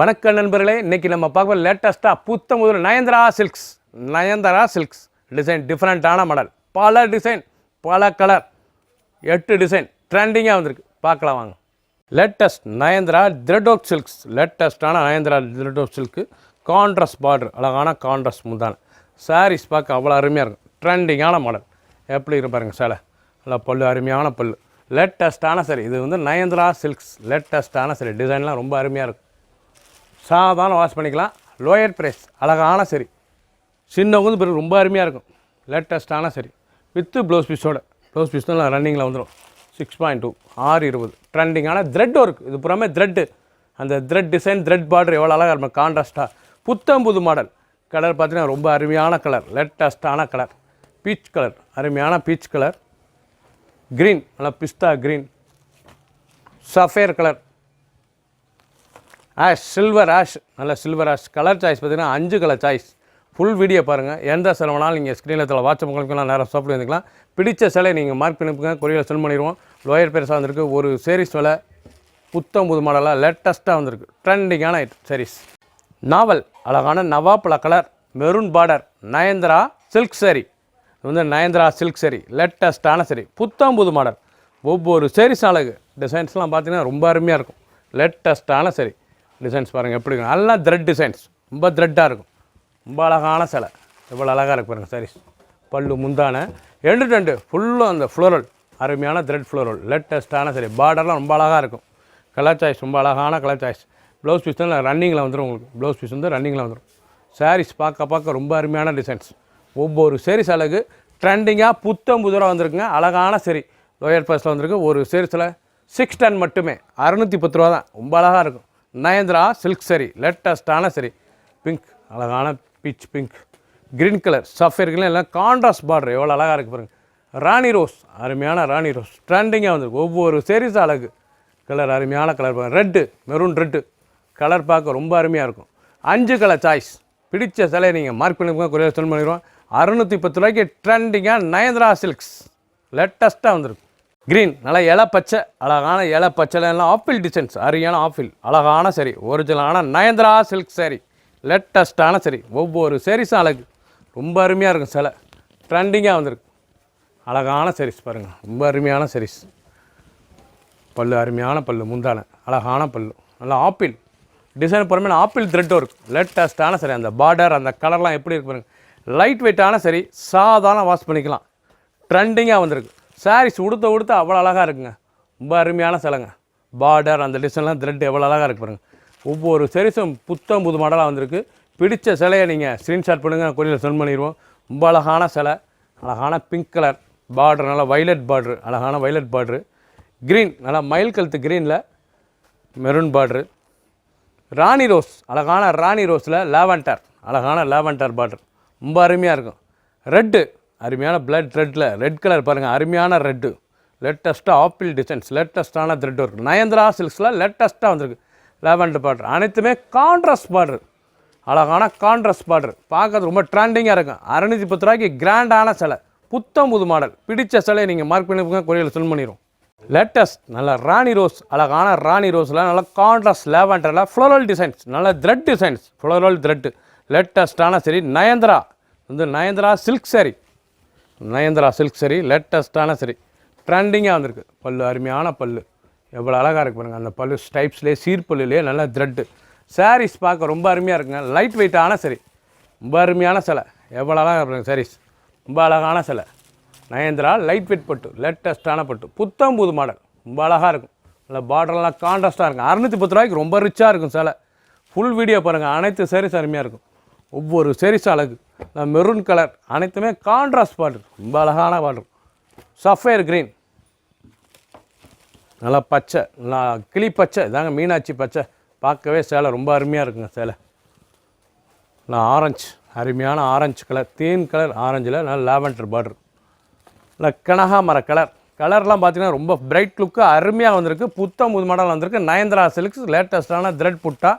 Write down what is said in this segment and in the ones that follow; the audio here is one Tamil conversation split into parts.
வணக்கம் நண்பர்களே, இன்றைக்கி நம்ம பார்க்க லேட்டஸ்ட்டாக புத்த முதல் நயன்தாரா சில்க்ஸ் டிசைன் டிஃப்ரெண்ட்டான மாடல், பல டிசைன் பல கலர் 8 டிசைன் ட்ரெண்டிங்காக வந்திருக்கு. பார்க்கலாம் வாங்க. லேட்டஸ்ட் நயன்தாரா த்ரெட் சில்க்ஸ், லேட்டஸ்ட்டான நயன்தாரா த்ரெட் சில்க்கு, கான்ட்ராஸ்ட் பார்டர், அழகான கான்ட்ராஸ்ட் முந்தான சாரீஸ் பார்க்க அவ்வளோ அருமையாக இருக்கும். ட்ரெண்டிங்கான மாடல் எப்படி இருப்பாருங்க சேலை, நல்லா பல்லு அருமையான பல்லு, லேட்டஸ்ட்டான சரி. இது வந்து நயன்தாரா சில்க்ஸ் லேட்டஸ்ட்டான சரி. டிசைன்லாம் ரொம்ப அருமையாக இருக்கும். சாதாரண வாஷ் பண்ணிக்கலாம். லோயர் ப்ரைஸ், அழகான சரி. சின்னவங்க பிறகு ரொம்ப அருமையாக இருக்கும். லேட்டஸ்ட்டான சரி வித்து ப்ளவுஸ் பீஸோட. ப்ளவுஸ் பீஸ் தான் ரன்னிங்கில் வந்துடும். 6.2 620 ட்ரெண்டிங்கான த்ரெட் ஒர்க். இது புறமே த்ரெட்டு, அந்த த்ரெட் டிசைன் த்ரெட் பார்டர் எவ்வளோ அழகாக இருக்கும். கான்ட்ராஸ்ட்டாக புத்தம்புது மாடல். கலர் பார்த்தீங்கன்னா ரொம்ப அருமையான கலர், லேட்டஸ்ட்டான கலர். பீச் கலர், அருமையான பீச் கலர். க்ரீன், நல்லா பிஸ்தா green. Sapphire colour, ash silver ash, நல்ல சில்வர் ஆஷ். கலர் சாய்ஸ் பார்த்தீங்கன்னா 5 கலர் சாய்ஸ். ஃபுல் வீடியோ பாருங்கள். எந்த செலவுனாலும் நீங்கள் ஸ்க்ரீனில் வாட்ஸ்அப் உங்களுக்கு நேரம் ஷாப்பில் வந்துக்கலாம். பிடிச்ச சிலை நீங்கள் மார்க் பண்ணிப்புங்க, கொரியரில் சென்ட் பண்ணிடுவோம். லோயர் பெருசாக வந்திருக்கு. ஒரு சேரீஸ் விலை புத்தம்புது மாடலாக லேட்டஸ்ட்டாக வந்திருக்கு. ட்ரெண்டிங்கான சேரீஸ். நாவல், அழகான நவாப்பழ colour, maroon border, Nayanthara silk saree. இது வந்து நயன்தாரா சில்க் சாரி, லேட்டஸ்ட்டான சரி, புத்தம்புது மாடல். ஒவ்வொரு சேரீஸ் அழகு. டிசைன்ஸ்லாம் பார்த்தீங்கன்னா ரொம்ப அருமையாக இருக்கும். லேட்டஸ்ட்டான சரி. டிசைன்ஸ் பாருங்கள் எப்படி இருக்கும். எல்லாம் த்ரெட் டிசைன்ஸ், ரொம்ப த்ரெட்டாக இருக்கும். ரொம்ப அழகான சிலை, எவ்வளோ அழகாக இருக்கு பாருங்கள் சாரீஸ். பல்லு முந்தான 2 ஃபுல்லும் அந்த ஃப்ளோரல், அருமையான த்ரெட் ஃப்ளோரல், லேட்டஸ்ட்டான சரி. பார்டர்லாம் ரொம்ப அழகாக இருக்கும். கலர் சாய்ஸ் ரொம்ப அழகான கலர் சாய்ஸ். ப்ளவுஸ் பீஸ் தான் ரன்னிங்கில் வந்துடும். உங்களுக்கு ப்ளவுஸ் பீஸ் வந்து ரன்னிங்கில் வந்துடும். சாரீஸ் பார்க்க ரொம்ப அருமையான டிசைன்ஸ். ஒவ்வொரு சேரீஸ் அழகு. ட்ரெண்டிங்காக புத்தம்புதுராக வந்திருக்குங்க. அழகான சரி. லோயர் ப்ரைஸில் வந்திருக்கு. ஒரு சேரீஸில் 610 மட்டுமே, 610 ரூபா தான். ரொம்ப அழகாக இருக்கும். நயன்தாரா சில்க் சரி, லேட்டஸ்ட்டான சரி. பிங்க், அழகான beach pink. Green colour, sapphire green, எல்லாம் கான்ட்ராஸ்ட் பார்டர் எவ்வளோ அழகாக இருக்குது பாருங்கள். ராணி ரோஸ், அருமையான ராணி ரோஸ். ட்ரெண்டிங்காக வந்திருக்கு. ஒவ்வொரு சேரீஸ் அழகு. கலர் அருமையான கலர் பாருங்கள். ரெட்டு, மெரூன் ரெட்டு கலர் பார்க்க ரொம்ப அருமையாக இருக்கும். 5 கலர் சாய்ஸ். பிடிச்ச சிலையை நீங்கள் மார்க் பண்ணிப்போங்க, கொரியர் சென்ட் பண்ணிடுவோம். 610 ரூபாய்க்கு ட்ரெண்டிங்காக நயன்தாரா சில்க்ஸ் லேட்டஸ்ட்டாக வந்திருக்கு. க்ரீன், நல்லா இலை பச்சை, அழகான இலை பச்சையில் எல்லாம் ஆப்பிள் டிசைன்ஸ், அருமையான ஆப்பிள், அழகான சரி. ஒரிஜினலான நயன்தாரா சில்க் சாரி, லேட்டஸ்ட்டான சரி. ஒவ்வொரு சேரீஸும் அழகு. ரொம்ப அருமையாக இருக்கும் சிலை. ட்ரெண்டிங்காக வந்திருக்கு. அழகான சாரீஸ் பாருங்கள், ரொம்ப அருமையான சாரீஸ். பல்லு அருமையான பல்லு, முந்தான அழகான பல்லு, நல்லா ஆப்பிள் டிசைன் பொறுமையான ஆப்பிள் த்ரெட் ஒர்க், லேட்டஸ்ட்டான சரி. அந்த பார்டர் அந்த கலர்லாம் எப்படி இருக்கு பாருங்கள். லைட் வெயிட்டான சரி, சாதாரண வாஷ் பண்ணிக்கலாம். ட்ரெண்டிங்காக வந்திருக்கு. சாரீஸ் உடுத்த அவ்வளோ அழகாக இருக்குங்க. ரொம்ப அருமையான சிலைங்க. பார்டர் அந்த டிசைன்லாம் த்ரெட் எவ்வளோ அழகாக இருக்கு பாருங்கள். ஒவ்வொரு சாரீஸும் புத்தம் புது மாடலாக வந்திருக்கு. பிடிச்ச சிலையை நீங்கள் ஸ்க்ரீன்ஷாட் பண்ணுங்கள், கொரியரில் சென்ட் பண்ணிடுவோம். ரொம்ப அழகான சிலை, அழகான பிங்க் கலர் பார்டர், நல்லா வைலட் பார்ட்ரு, அழகான வைலட் பார்ட்ரு. க்ரீன், நல்லா மயில் கழுத்து க்ரீனில் மெரூன் பார்ட்ரு. ராணி ரோஸ், அழகான ராணி ரோஸில் லாவெண்டர், அழகான லாவெண்டர் பார்டர், ரொம்ப அருமையாக இருக்கும். ரெட்டு, அருமையான பிளட் ரெட்டில் ரெட் கலர் பாருங்கள், அருமையான ரெட்டு. லேட்டஸ்ட்டாக ஆப்பிள் டிசைன்ஸ், லேட்டஸ்ட்டான த்ரெட் ஒர்க். நயன்தாரா சில்க்ஸில் லேட்டஸ்ட்டாக வந்திருக்கு. லாவெண்டர் பார்டர் அனைத்துமே கான்ட்ராஸ்ட் பார்டர், அழகான கான்ட்ராஸ்ட் பார்டர். பார்க்கறது ரொம்ப ட்ரெண்டிங்காக இருக்கும். 610 ரூபாய்க்கு கிராண்டான சிலை, புத்தம் புது மாடல். பிடிச்ச சிலையை நீங்கள் மார்க் பண்ணிப்போங்க, கொரியரில் சென்ட் பண்ணிடுவோம். லேட்டஸ்ட் நல்ல ராணி ரோஸ், அழகான ராணி ரோஸில் நல்ல கான்ட்ராஸ்ட் லாவெண்டரில் ஃப்ளோரல் டிசைன்ஸ், நல்ல த்ரெட் டிசைன்ஸ், ஃப்ளோரல் த்ரெட்டு, லேட்டஸ்ட்டான சரி. நயன்தாரா வந்து Nayanthara silk sorry, Nayanthara silk சரி, லேட்டஸ்ட்டான சரி. ட்ரெண்டிங்காக வந்திருக்கு. பல்லு அருமையான பல்லு, எவ்வளோ அழகாக இருக்குது பாருங்கள். அந்த பல்லு ஸ்டைப்ஸ்லேயே சீர்பல்லுலேயே நல்ல த்ரெட்டு. சாரீஸ் பார்க்க ரொம்ப அருமையாக இருக்குங்க. லைட் வெயிட்டான சரி, ரொம்ப அருமையான சிலை, எவ்வளோ அழகாக இருக்குங்க சாரீஸ். ரொம்ப அழகான சிலை. நயன்தாரா லைட் வெயிட் பட்டு, லேட்டஸ்ட்டான பட்டு, புத்தம் புது மாடல், ரொம்ப அழகாக இருக்கும். நல்ல பார்டர்லாம் கான்ட்ராஸ்ட்டாக இருக்கும். 610 ரூபாய்க்கு ரொம்ப ரிச்சாக இருக்கும் சிலை. ஃபுல் வீடியோ பாருங்கள். அனைத்து சாரீஸ் அருமையாக இருக்கும். ஒவ்வொரு சாரீஸ் அழகு. மெரூன் கலர் அனைத்துமே கான்ட்ராஸ்ட் பார்டர், ரொம்ப அழகான பார்டர். சஃபேர் க்ரீன், நல்லா பச்சை, நல்லா கிளி பச்சை, இதாங்க மீனாட்சி பச்சை. பார்க்கவே சேலை ரொம்ப அருமையாக இருக்குங்க சேலை. நல்லா ஆரஞ்சு, அருமையான ஆரஞ்சு கலர், தீன் கலர் ஆரஞ்சில் நல்லா லாவெண்டர் பார்டர். நல்லா கனகாமர கலர், கலர்லாம் பார்த்தீங்கன்னா ரொம்ப பிரைட் லுக்கு அருமையாக வந்திருக்கு. புத்தம் புது மாடல் வந்திருக்கு. நயன்தாரா சில்க்ஸ் லேட்டஸ்ட்டான த்ரெட் புட்டா,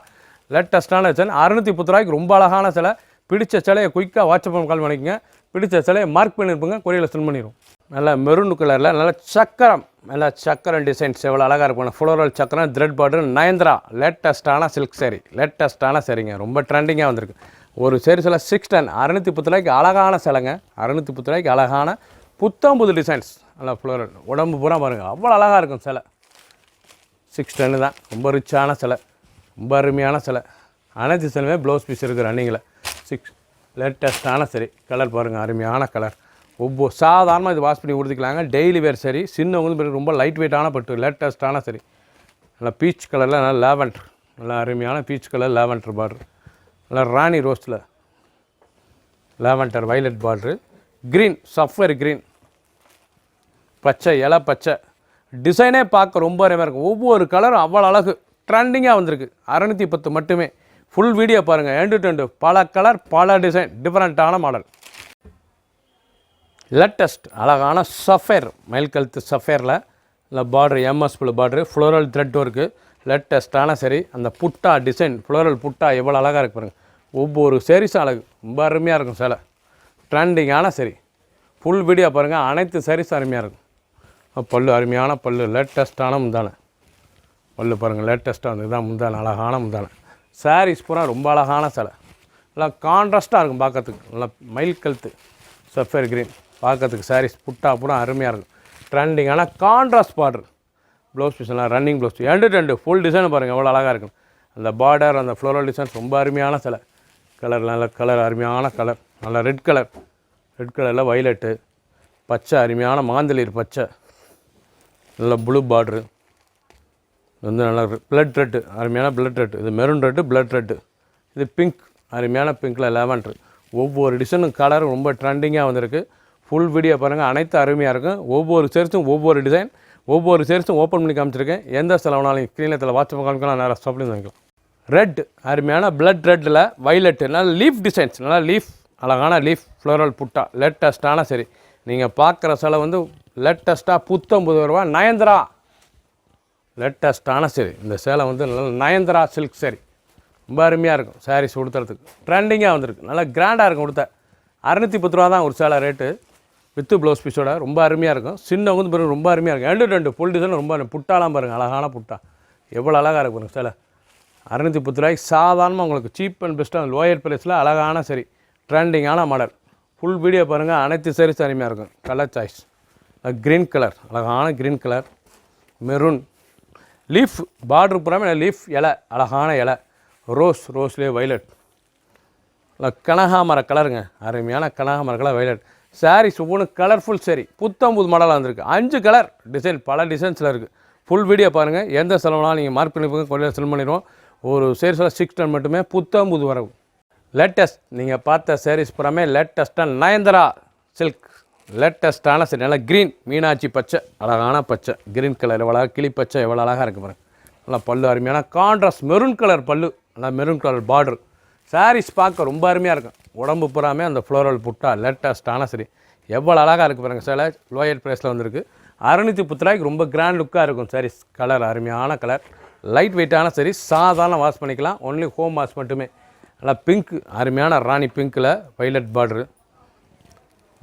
லேட்டஸ்ட்டான டிசைன். 610 ரூபாய்க்கு ரொம்ப அழகான சிலை. பிடிச்ச சிலையை குயிக்காக வாட்ஸ்அப் கால் பண்ணிக்கங்க. பிடிச்ச சிலையை மார்க் பண்ணியிருப்போங்க, கொரியரில் சென்ட் பண்ணிடுவோம். நல்ல மெரூன் கலரில் நல்ல சக்கரம், நல்ல சக்கரம் டிசைன்ஸ் எவ்வளோ அழகாக இருக்கும். ஃப்ளோரல் சக்கரம் த்ரெட் பார்டர் நயன்தரா லேட்டஸ்ட்டான சில்க் சாரி, லேட்டஸ்ட்டான சரிங்க, ரொம்ப ட்ரெண்டிங்காக வந்திருக்கு. ஒரு சேரீஸில் 610 610 ரூபாய்க்கு அழகான சிலைங்க. 610 ரூபாய்க்கு அழகான புத்தம்புது டிசைன்ஸ், நல்லா ஃப்ளோரல் உடம்பு பூரா பாருங்கள், அவ்வளோ அழகாக இருக்கும் சிலை. 610 தான், ரொம்ப ரிச்சான சிலை, ரொம்ப அருமையான சிலை. அனைத்து சிலையுமே ப்ளவுஸ் பீஸ் இருக்குது ரன்னிங்கில். லேட்டஸ்ட்டான சரி, கலர் பாருங்கள், அருமையான கலர். ஒவ்வொரு சாதாரணமாக இது வாஷ் பண்ணி கொடுத்துக்கலாங்க. டெய்லி வேர் சரி, சின்னவங்க ரொம்ப லைட் வெயிட்டான பட்டு, லேட்டஸ்ட்டான சரி. நல்லா பீச் கலரில் நல்லா லேவண்டர், நல்லா அருமையான பீச் கலர் லேவண்டர் பார்டர், நல்லா ராணி ரோஸ்டில் lavender violet border, green sapphire green, பச்சை இலை பச்சை டிசைனே பார்க்க ரொம்ப அருமையாக இருக்கும். ஒவ்வொரு கலரும் அவ்வளோ அழகு, ட்ரெண்டிங்காக வந்திருக்கு. 610 மட்டுமே. ஃபுல் வீடியோ பாருங்கள், எண்டு டு எண்டு. பல கலர் பல டிசைன், டிஃப்ரெண்ட்டான மாடல். லேட்டஸ்ட் அழகான சஃபேர், மயில் கழுத்து சஃபேரில் இல்லை பார்டர் எம்எஸ்பிள் பார்டரு, ஃப்ளோரல் த்ரெட் ஒர்க்கு, லேட்டஸ்ட்டான சரி. அந்த புட்டா டிசைன், ஃப்ளோரல் புட்டா எவ்வளோ அழகாக இருக்கு பாருங்கள். ஒவ்வொரு சாரீஸும் அழகு, ரொம்ப அருமையாக இருக்கும் சிலை. ட்ரெண்டிங்கான சரி. ஃபுல் வீடியோ பாருங்கள், அனைத்து சாரீஸும் அருமையாக இருக்கும். பல்லு அருமையான பல்லு, லேட்டஸ்ட்டான முந்தானை பல்லு பாருங்கள், லேட்டஸ்ட்டாக வந்து இதுதான் முந்தானை, அழகான முந்தானை. சாரீஸ் பூரா ரொம்ப அழகான சிலை, நல்லா கான்ட்ராஸ்ட்டாக இருக்கும் பார்க்கறதுக்கு. நல்லா மயில் கழுத்து சஃபேர் க்ரீன் பார்க்கறதுக்கு சாரீஸ் புட்டா பூரா அருமையாக இருக்கும். ட்ரெண்டிங்கான கான்ட்ராஸ்ட் பார்டர், ப்ளவுஸ் பீஸ்லாம் ரன்னிங் ப்ளவுஸ், எண்டு ரெண்டு ஃபுல் டிசைன் பாருங்கள் எவ்வளோ அழகாக இருக்கும். அந்த பார்டர், அந்த ஃப்ளோரல் டிசைன்ஸ் ரொம்ப அருமையான சிலை. கலர் நல்ல கலர், அருமையான கலர், நல்லா ரெட் கலர், ரெட் கலரில் வைலட்டு, பச்சை அருமையான மாந்தளிர் பச்சை, நல்ல ப்ளூ பார்ட்ரு, வந்து நல்லா பிளட் ரெட்டு, அருமையான பிளட் ரெட்டு. இது மெரூன் ரெட்டு, பிளட் ரெட்டு. இது பிங்க், அருமையான பிங்க்கில் லெவன்ட்ரு. ஒவ்வொரு டிசைனும் கலரும் ரொம்ப ட்ரெண்டிங்காக வந்திருக்கு. ஃபுல் வீடியோ பாருங்கள், அனைத்து அருமையாக இருக்கும். ஒவ்வொரு சேர்ஸும் ஒவ்வொரு டிசைன், ஒவ்வொரு சேர்ஸும் ஓப்பன் பண்ணி காமிச்சிருக்கேன். எந்த செலவுனாலும் ஸ்க்ரீனில் வாட்ஸ்அப் காமிக்கலாம், நேராக ஸ்டாப்லையும் வாங்கிக்கலாம். ரெட் அருமையான பிளட் ரெட்டில் வைலட்டு, நல்லா லீஃப் டிசைன்ஸ், நல்லா லீஃப், அழகான லீஃப் ஃப்ளோரல் புட்டா, லேட்டஸ்ட்டான சரி. நீங்கள் பார்க்குற சிலை வந்து லேட்டஸ்ட்டாக ரூபா நயன்தரா லேட்டஸ்ட்டான சரி. இந்த சேலை வந்து நல்லா நயன்தரா சில்க் சரி, ரொம்ப அருமையாக இருக்கும். சாரீஸ் கொடுத்துறதுக்கு ட்ரெண்டிங்காக வந்திருக்கு, நல்லா கிராண்டாக இருக்கும். கொடுத்த 610 ரூபா தான் ஒரு சேலை ரேட்டு, வித்து ப்ளவுஸ் பீஸோட ரொம்ப அருமையாக இருக்கும். சின்ன வந்து பிறகு ரொம்ப அருமையாக இருக்கும். எண்டு ரெண்டு ஃபுல் டிசைன் ரொம்ப புட்டாலாம் பாருங்கள், அழகான புட்டா எவ்வளோ அழகாக இருக்கும் பாருங்கள் சேலை. 610 ரூபாய்க்கு சாதாரணமாக உங்களுக்கு சீப் அண்ட் பெஸ்ட்டாக லோயர் ப்ரைஸில் அழகான சரி, ட்ரெண்டிங்கான மாடல். ஃபுல் வீடியோ பாருங்கள், அனைத்து சாரீஸ் அருமையாக இருக்கும். கலர் சாய்ஸ் க்ரீன் கலர், அழகான green colour, maroon leaf border புறாமல் லீஃப் இலை, அழகான இலை, ரோஸ்லேயே வைலட், கனகாமர கலருங்க, அருமையான கனகாமர கலர் வைலட். சாரீஸ் ஒவ்வொன்று கலர்ஃபுல் சரி, புத்தம்புது மாடலாக வந்திருக்கு. 5 கலர் டிசைன், பல டிசைன்ஸில் இருக்குது. ஃபுல் வீடியோ பாருங்கள், எந்த செலவுனாலும் நீங்கள் மார்க் பண்ணி கொள்ளையில் செல் பண்ணிடுவோம். ஒரு சேரீஸில் 610 மட்டுமே, புத்தம்புது வரவு. லேட்டஸ்ட் நீங்கள் பார்த்த சாரீஸ் புறாமே லேட்டஸ்ட்டாக நயன்தரா சில்க், லேட்டஸ்ட்டான சரி. நல்லா க்ரீன் மீனாட்சி பச்சை, அழகான பச்சை க்ரீன் கலர், எவ்வளோ கிளி பச்சை எவ்வளோ அழகாக இருக்குது பாருங்கள். நல்லா பல்லு அருமையான கான்ட்ராஸ்ட் மெரூன் கலர் பல்லு, நல்லா மெரூன் கலர் பார்டர். சாரீஸ் பார்க்க ரொம்ப அருமையாக இருக்கும். உடம்பு பூராமே அந்த ஃப்ளோரல் புட்டா, லேட்டஸ்ட்டான சரி, எவ்வளோ அழகாக இருக்குது பாருங்கள். சேலை லோயர் ப்ரைஸில் வந்துருக்கு. 610 ரூபாய்க்கு ரொம்ப கிராண்ட் லுக்காக இருக்கும் சாரீஸ். கலர் அருமையான கலர், லைட் வெயிட்டான சரி, சாதாரண வாஷ் பண்ணிக்கலாம். ஒன்லி ஹோம் வாஷ் மட்டுமே. நல்லா பிங்க், அருமையான ராணி பிங்க்கில் வைலட் பார்டரு,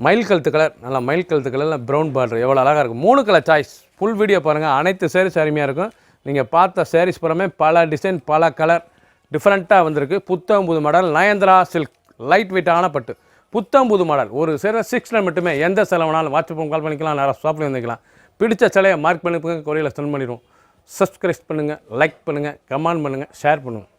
மயில் கழுத்து கலர், நல்லா மயில் கழுத்து கலரில் ப்ரௌன் பார்டர், எவ்வளோ அழகாக இருக்கும். 3 கலர் சாய்ஸ். ஃபுல் வீடியோ பாருங்கள், அனைத்து சாரீஸ் அருமையாக இருக்கும். நீங்கள் பார்த்த சாரீஸ் புறமே பல டிசைன், பல கலர் டிஃப்ரெண்ட்டாக வந்திருக்கு. புத்தம்புது மாடல் நயன்தரா சில்க், லைட் வெயிட்டான பட்டு, புத்தம்புது மாடல். ஒரு சேலை 610 மட்டுமே. எந்த செலவுனாலும் வாட்ஸ்அப் கால் பண்ணிக்கலாம், நேராக ஷாப்லேயும் வந்துக்கலாம். பிடிச்ச சிலையை மார்க் பண்ணி கொரியரில் சென்ட் பண்ணிடுவோம். சப்ஸ்கிரைப் பண்ணுங்கள், லைக் பண்ணுங்கள், கமெண்ட் பண்ணுங்கள், ஷேர் பண்ணுங்கள்.